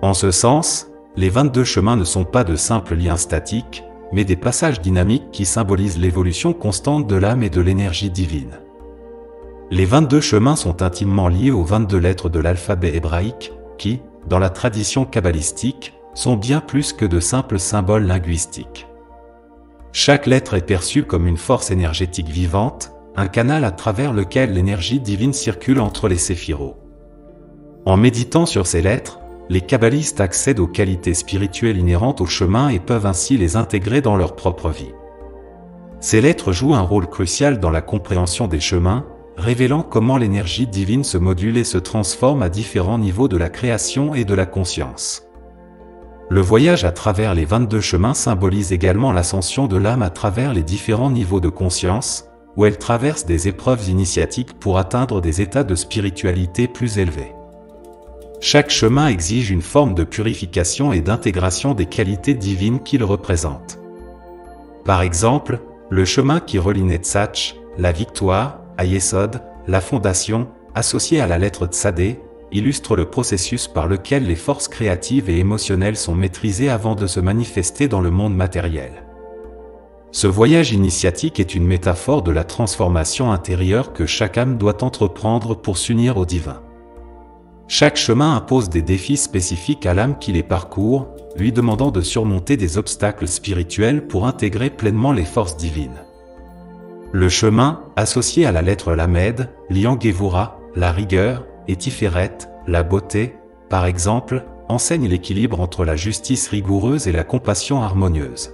En ce sens, les 22 chemins ne sont pas de simples liens statiques, mais des passages dynamiques qui symbolisent l'évolution constante de l'âme et de l'énergie divine. Les 22 chemins sont intimement liés aux 22 lettres de l'alphabet hébraïque, qui, dans la tradition kabbalistique, sont bien plus que de simples symboles linguistiques. Chaque lettre est perçue comme une force énergétique vivante, un canal à travers lequel l'énergie divine circule entre les séphiros. En méditant sur ces lettres, les kabbalistes accèdent aux qualités spirituelles inhérentes au chemin et peuvent ainsi les intégrer dans leur propre vie. Ces lettres jouent un rôle crucial dans la compréhension des chemins, révélant comment l'énergie divine se module et se transforme à différents niveaux de la création et de la conscience. Le voyage à travers les 22 chemins symbolise également l'ascension de l'âme à travers les différents niveaux de conscience, où elles traversent des épreuves initiatiques pour atteindre des états de spiritualité plus élevés. Chaque chemin exige une forme de purification et d'intégration des qualités divines qu'il représente. Par exemple, le chemin qui relie Netzach, la victoire, à Yesod, la fondation, associé à la lettre Tsadé, illustre le processus par lequel les forces créatives et émotionnelles sont maîtrisées avant de se manifester dans le monde matériel. Ce voyage initiatique est une métaphore de la transformation intérieure que chaque âme doit entreprendre pour s'unir au divin. Chaque chemin impose des défis spécifiques à l'âme qui les parcourt, lui demandant de surmonter des obstacles spirituels pour intégrer pleinement les forces divines. Le chemin, associé à la lettre Lamed, liant Gevura, la rigueur, et Tiferet, la beauté, par exemple, enseigne l'équilibre entre la justice rigoureuse et la compassion harmonieuse.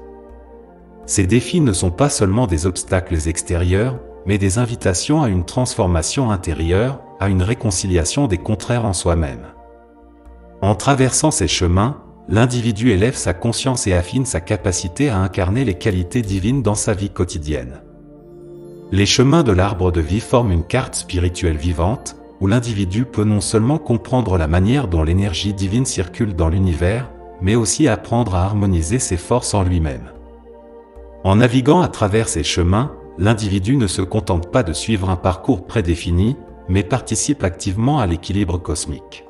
Ces défis ne sont pas seulement des obstacles extérieurs, mais des invitations à une transformation intérieure, à une réconciliation des contraires en soi-même. En traversant ces chemins, l'individu élève sa conscience et affine sa capacité à incarner les qualités divines dans sa vie quotidienne. Les chemins de l'arbre de vie forment une carte spirituelle vivante, où l'individu peut non seulement comprendre la manière dont l'énergie divine circule dans l'univers, mais aussi apprendre à harmoniser ses forces en lui-même. En naviguant à travers ces chemins, l'individu ne se contente pas de suivre un parcours prédéfini, mais participe activement à l'équilibre cosmique.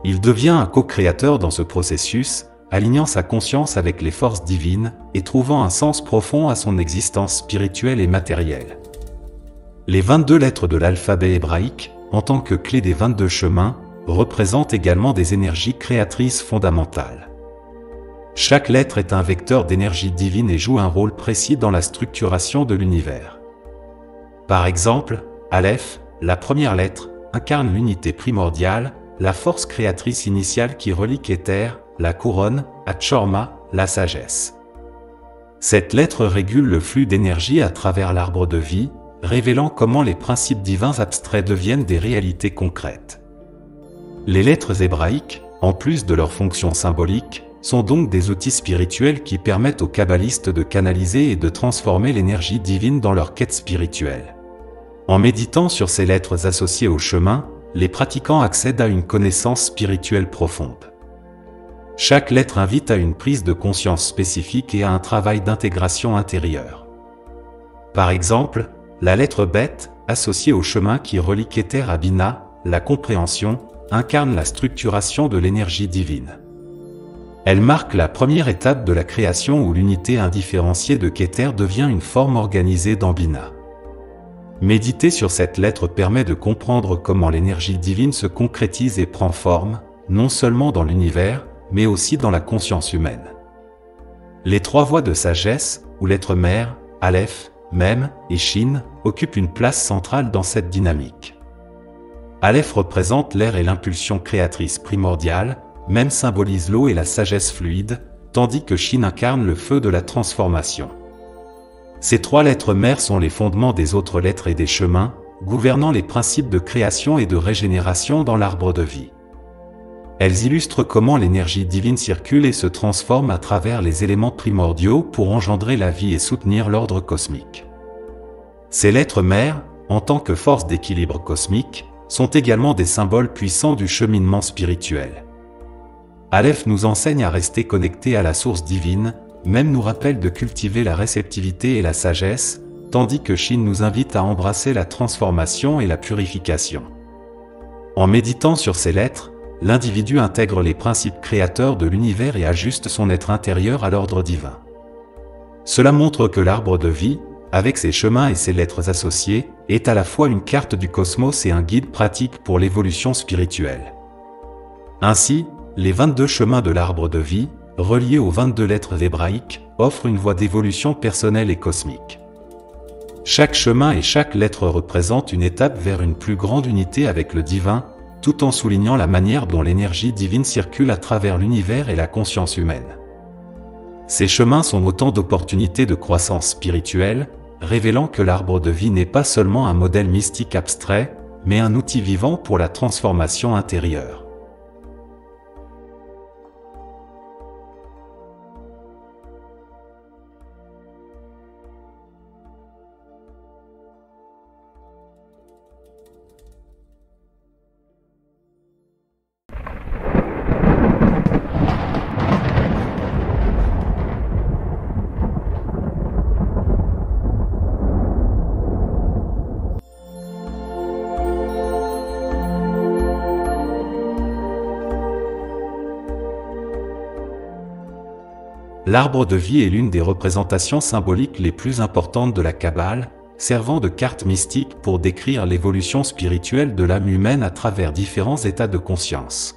Il devient un co-créateur dans ce processus, alignant sa conscience avec les forces divines et trouvant un sens profond à son existence spirituelle et matérielle. Les 22 lettres de l'alphabet hébraïque, en tant que clé des 22 chemins, représentent également des énergies créatrices fondamentales. Chaque lettre est un vecteur d'énergie divine et joue un rôle précis dans la structuration de l'univers. Par exemple, Aleph, la première lettre, incarne l'unité primordiale, la force créatrice initiale qui relie Keter, la couronne, à Tchorma, la sagesse. Cette lettre régule le flux d'énergie à travers l'arbre de vie, révélant comment les principes divins abstraits deviennent des réalités concrètes. Les lettres hébraïques, en plus de leur fonction symbolique, sont donc des outils spirituels qui permettent aux kabbalistes de canaliser et de transformer l'énergie divine dans leur quête spirituelle. En méditant sur ces lettres associées au chemin, les pratiquants accèdent à une connaissance spirituelle profonde. Chaque lettre invite à une prise de conscience spécifique et à un travail d'intégration intérieure. Par exemple, la lettre Bet, associée au chemin qui relie Keter à Bina, la compréhension, incarne la structuration de l'énergie divine. Elle marque la première étape de la création où l'unité indifférenciée de Keter devient une forme organisée dans Bina. Méditer sur cette lettre permet de comprendre comment l'énergie divine se concrétise et prend forme, non seulement dans l'univers, mais aussi dans la conscience humaine. Les 3 voies de sagesse, ou lettres mères, Aleph, Mem et Shin, occupent une place centrale dans cette dynamique. Aleph représente l'air et l'impulsion créatrice primordiale, Mem symbolise l'eau et la sagesse fluide, tandis que Shin incarne le feu de la transformation. Ces 3 lettres mères sont les fondements des autres lettres et des chemins, gouvernant les principes de création et de régénération dans l'arbre de vie. Elles illustrent comment l'énergie divine circule et se transforme à travers les éléments primordiaux pour engendrer la vie et soutenir l'ordre cosmique. Ces lettres mères, en tant que force d'équilibre cosmique, sont également des symboles puissants du cheminement spirituel. Aleph nous enseigne à rester connectés à la source divine, Mem nous rappelle de cultiver la réceptivité et la sagesse, tandis que Shin nous invite à embrasser la transformation et la purification. En méditant sur ces lettres, l'individu intègre les principes créateurs de l'univers et ajuste son être intérieur à l'ordre divin. Cela montre que l'arbre de vie, avec ses chemins et ses lettres associées, est à la fois une carte du cosmos et un guide pratique pour l'évolution spirituelle. Ainsi, les 22 chemins de l'arbre de vie, reliés aux 22 lettres hébraïques, offrent une voie d'évolution personnelle et cosmique. Chaque chemin et chaque lettre représente une étape vers une plus grande unité avec le divin, tout en soulignant la manière dont l'énergie divine circule à travers l'univers et la conscience humaine. Ces chemins sont autant d'opportunités de croissance spirituelle, révélant que l'arbre de vie n'est pas seulement un modèle mystique abstrait, mais un outil vivant pour la transformation intérieure. L'arbre de vie est l'une des représentations symboliques les plus importantes de la Kabbale, servant de carte mystique pour décrire l'évolution spirituelle de l'âme humaine à travers différents états de conscience.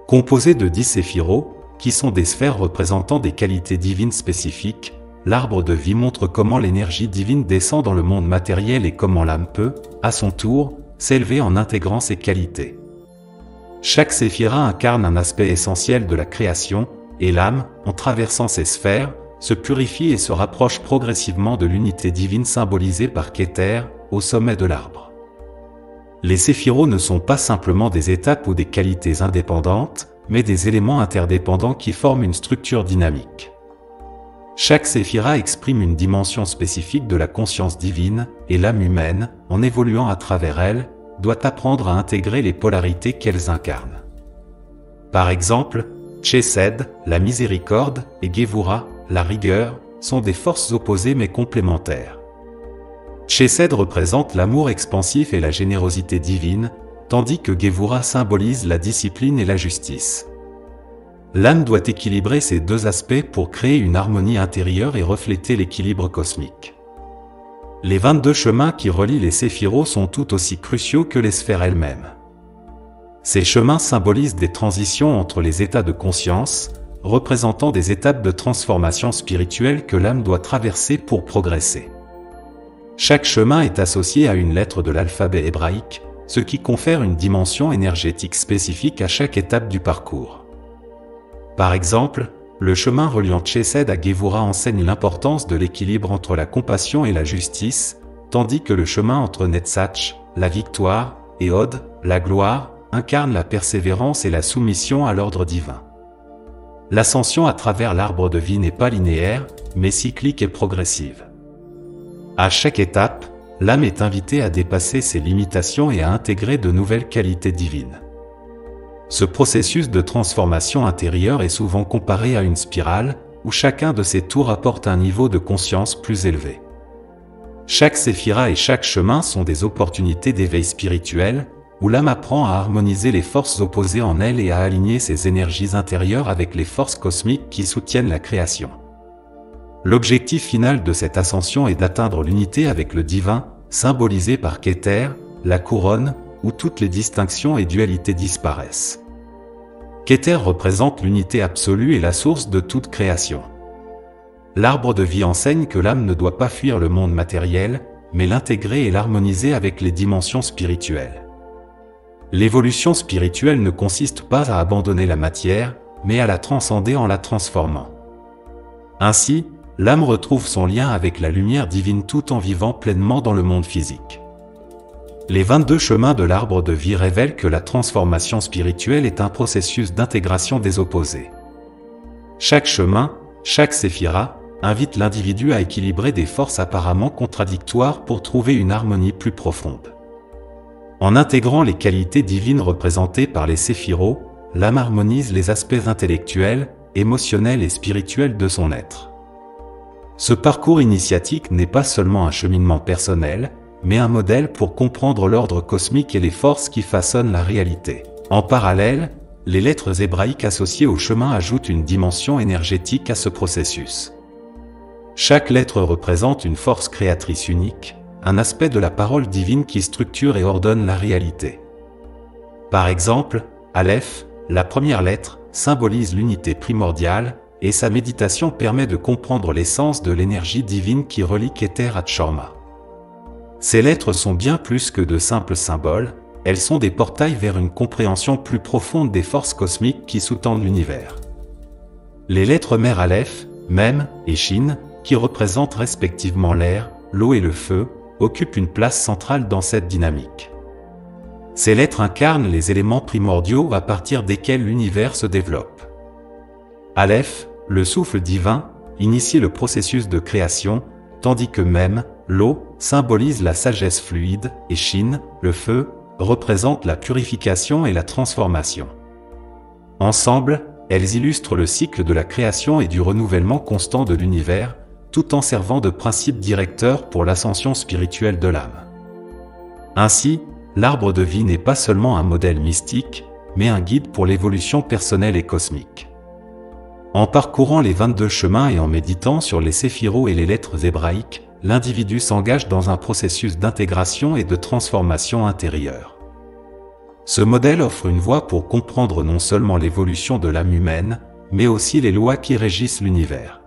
Composé de 10 séphiros, qui sont des sphères représentant des qualités divines spécifiques, l'arbre de vie montre comment l'énergie divine descend dans le monde matériel et comment l'âme peut, à son tour, s'élever en intégrant ses qualités. Chaque séphira incarne un aspect essentiel de la création, et l'âme, en traversant ces sphères, se purifie et se rapproche progressivement de l'unité divine symbolisée par Keter, au sommet de l'arbre. Les séphiros ne sont pas simplement des étapes ou des qualités indépendantes, mais des éléments interdépendants qui forment une structure dynamique. Chaque séphira exprime une dimension spécifique de la conscience divine, et l'âme humaine, en évoluant à travers elle, doit apprendre à intégrer les polarités qu'elles incarnent. Par exemple, Chesed, la miséricorde, et Gevura, la rigueur, sont des forces opposées mais complémentaires. Chesed représente l'amour expansif et la générosité divine, tandis que Gevura symbolise la discipline et la justice. L'âme doit équilibrer ces deux aspects pour créer une harmonie intérieure et refléter l'équilibre cosmique. Les 22 chemins qui relient les séphiros sont tout aussi cruciaux que les sphères elles-mêmes. Ces chemins symbolisent des transitions entre les états de conscience, représentant des étapes de transformation spirituelle que l'âme doit traverser pour progresser. Chaque chemin est associé à une lettre de l'alphabet hébraïque, ce qui confère une dimension énergétique spécifique à chaque étape du parcours. Par exemple, le chemin reliant Chesed à Gevura enseigne l'importance de l'équilibre entre la compassion et la justice, tandis que le chemin entre Netzach, la victoire, et Hod, la gloire, incarne la persévérance et la soumission à l'ordre divin. L'ascension à travers l'arbre de vie n'est pas linéaire, mais cyclique et progressive. À chaque étape, l'âme est invitée à dépasser ses limitations et à intégrer de nouvelles qualités divines. Ce processus de transformation intérieure est souvent comparé à une spirale, où chacun de ces tours apporte un niveau de conscience plus élevé. Chaque séphira et chaque chemin sont des opportunités d'éveil spirituel, où l'âme apprend à harmoniser les forces opposées en elle et à aligner ses énergies intérieures avec les forces cosmiques qui soutiennent la création. L'objectif final de cette ascension est d'atteindre l'unité avec le divin, symbolisé par Keter, la couronne, où toutes les distinctions et dualités disparaissent. Keter représente l'unité absolue et la source de toute création. L'arbre de vie enseigne que l'âme ne doit pas fuir le monde matériel, mais l'intégrer et l'harmoniser avec les dimensions spirituelles. L'évolution spirituelle ne consiste pas à abandonner la matière, mais à la transcender en la transformant. Ainsi, l'âme retrouve son lien avec la lumière divine tout en vivant pleinement dans le monde physique. Les 22 chemins de l'arbre de vie révèlent que la transformation spirituelle est un processus d'intégration des opposés. Chaque chemin, chaque séphira, invite l'individu à équilibrer des forces apparemment contradictoires pour trouver une harmonie plus profonde. En intégrant les qualités divines représentées par les séphiros, l'âme harmonise les aspects intellectuels, émotionnels et spirituels de son être. Ce parcours initiatique n'est pas seulement un cheminement personnel, mais un modèle pour comprendre l'ordre cosmique et les forces qui façonnent la réalité. En parallèle, les lettres hébraïques associées au chemin ajoutent une dimension énergétique à ce processus. Chaque lettre représente une force créatrice unique, un aspect de la parole divine qui structure et ordonne la réalité. Par exemple, Aleph, la première lettre, symbolise l'unité primordiale, et sa méditation permet de comprendre l'essence de l'énergie divine qui relie Keter à Tshorma. Ces lettres sont bien plus que de simples symboles, elles sont des portails vers une compréhension plus profonde des forces cosmiques qui sous-tendent l'univers. Les lettres mères Aleph, Mem et Shin, qui représentent respectivement l'air, l'eau et le feu, occupent une place centrale dans cette dynamique. Ces lettres incarnent les éléments primordiaux à partir desquels l'univers se développe. Aleph, le souffle divin, initie le processus de création, tandis que Mem, l'eau, symbolise la sagesse fluide, et Shin, le feu, représente la purification et la transformation. Ensemble, elles illustrent le cycle de la création et du renouvellement constant de l'univers, tout en servant de principe directeur pour l'ascension spirituelle de l'âme. Ainsi, l'arbre de vie n'est pas seulement un modèle mystique, mais un guide pour l'évolution personnelle et cosmique. En parcourant les 22 chemins et en méditant sur les séphiros et les lettres hébraïques, l'individu s'engage dans un processus d'intégration et de transformation intérieure. Ce modèle offre une voie pour comprendre non seulement l'évolution de l'âme humaine, mais aussi les lois qui régissent l'univers.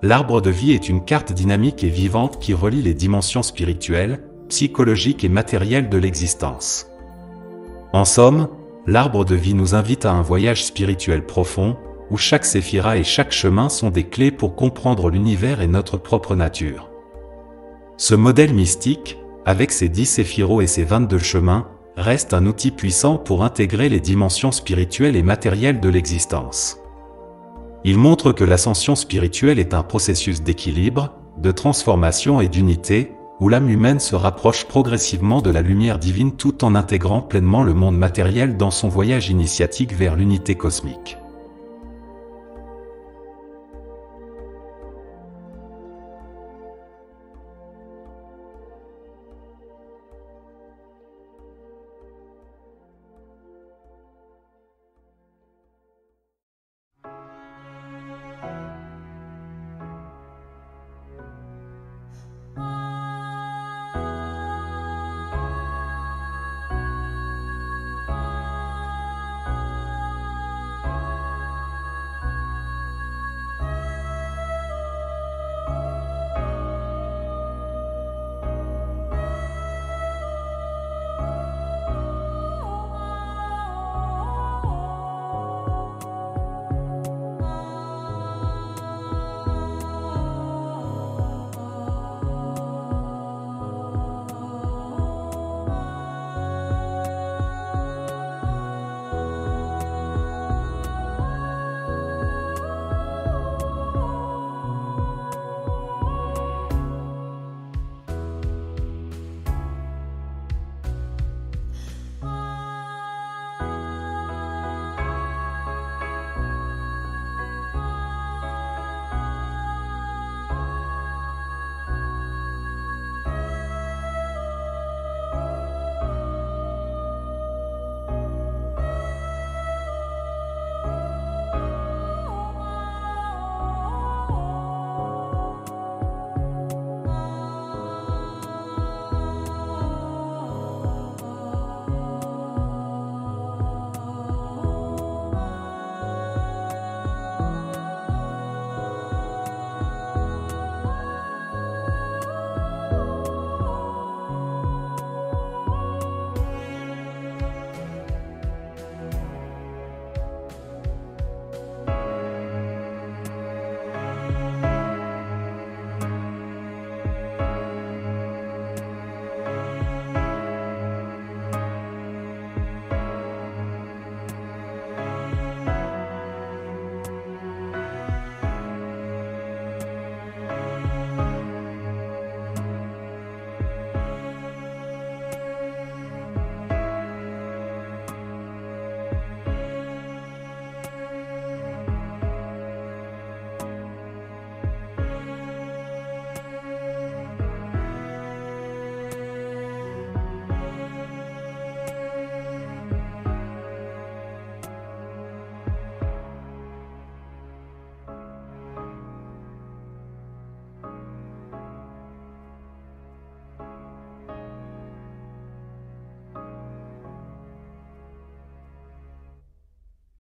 L'arbre de vie est une carte dynamique et vivante qui relie les dimensions spirituelles, psychologiques et matérielles de l'existence. En somme, l'arbre de vie nous invite à un voyage spirituel profond, où chaque séphira et chaque chemin sont des clés pour comprendre l'univers et notre propre nature. Ce modèle mystique, avec ses 10 séphiros et ses 22 chemins, reste un outil puissant pour intégrer les dimensions spirituelles et matérielles de l'existence. Il montre que l'ascension spirituelle est un processus d'équilibre, de transformation et d'unité, où l'âme humaine se rapproche progressivement de la lumière divine tout en intégrant pleinement le monde matériel dans son voyage initiatique vers l'unité cosmique.